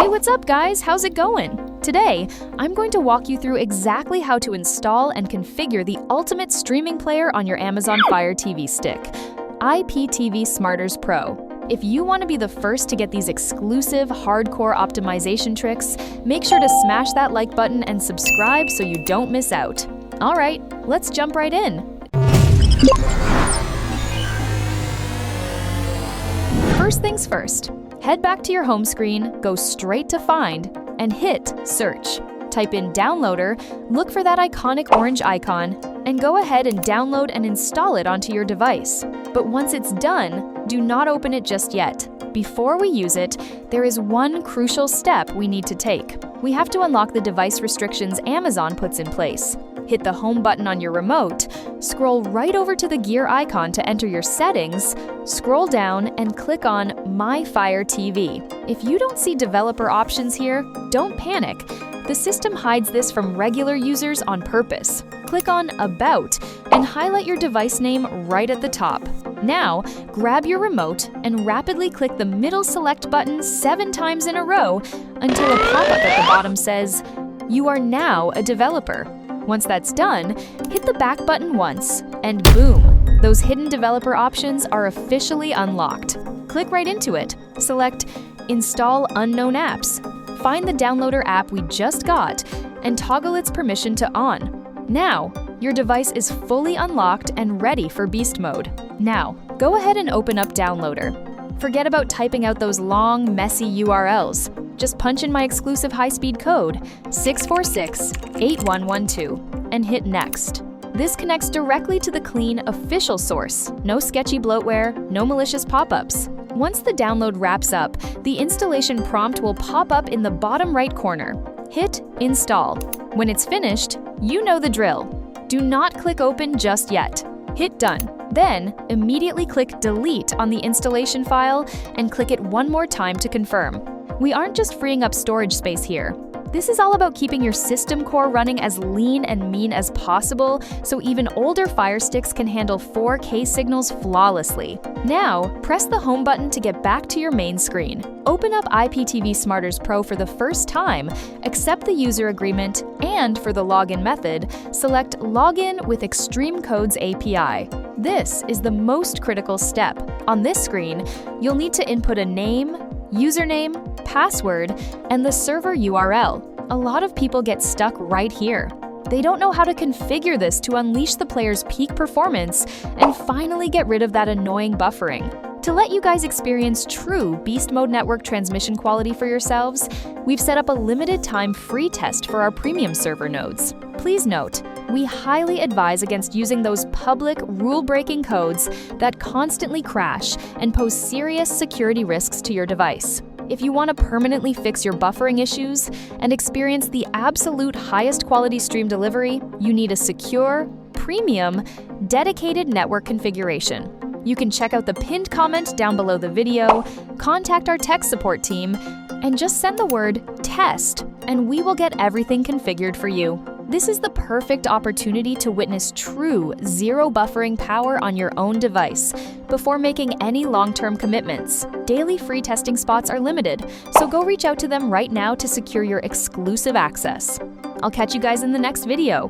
Hey, what's up guys? How's it going? Today, I'm going to walk you through exactly how to install and configure the ultimate streaming player on your Amazon Fire TV stick, IPTV Smarters Pro. If you want to be the first to get these exclusive, hardcore optimization tricks, make sure to smash that like button and subscribe so you don't miss out. All right, let's jump right in. First things first, head back to your home screen, go straight to Find, and hit Search. Type in Downloader, look for that iconic orange icon, and go ahead and download and install it onto your device. But once it's done, do not open it just yet. Before we use it, there is one crucial step we need to take. We have to unlock the device restrictions Amazon puts in place. Hit the home button on your remote, scroll right over to the gear icon to enter your settings, scroll down and click on My Fire TV. If you don't see developer options here, don't panic. The system hides this from regular users on purpose. Click on About and highlight your device name right at the top. Now, grab your remote and rapidly click the middle select button 7 times in a row until a pop-up at the bottom says, "You are now a developer." Once that's done, hit the back button once, and boom! Those hidden developer options are officially unlocked. Click right into it. Select Install Unknown Apps. Find the downloader app we just got, and toggle its permission to On. Now, your device is fully unlocked and ready for beast mode. Now, go ahead and open up Downloader. Forget about typing out those long, messy URLs. Just punch in my exclusive high-speed code, 646-8112, and hit Next. This connects directly to the clean, official source. No sketchy bloatware, no malicious pop-ups. Once the download wraps up, the installation prompt will pop up in the bottom right corner. Hit Install. When it's finished, you know the drill. Do not click Open just yet. Hit Done. Then, immediately click Delete on the installation file and click it one more time to confirm. We aren't just freeing up storage space here. This is all about keeping your system core running as lean and mean as possible so even older Firesticks can handle 4K signals flawlessly. Now, press the home button to get back to your main screen. Open up IPTV Smarters Pro for the first time, accept the user agreement, and for the login method, select Login with Xtream Codes API. This is the most critical step. On this screen, you'll need to input a name, username, password, and the server URL. A lot of people get stuck right here. They don't know how to configure this to unleash the player's peak performance and finally get rid of that annoying buffering. To let you guys experience true Beast Mode network transmission quality for yourselves, we've set up a limited time free test for our premium server nodes. Please note, we highly advise against using those public, rule-breaking codes that constantly crash and pose serious security risks to your device. If you want to permanently fix your buffering issues and experience the absolute highest quality stream delivery, you need a secure, premium, dedicated network configuration. You can check out the pinned comment down below the video, contact our tech support team, and just send the word TEST, and we will get everything configured for you. This is the perfect opportunity to witness true zero buffering power on your own device before making any long-term commitments. Daily free testing spots are limited, so go reach out to them right now to secure your exclusive access. I'll catch you guys in the next video.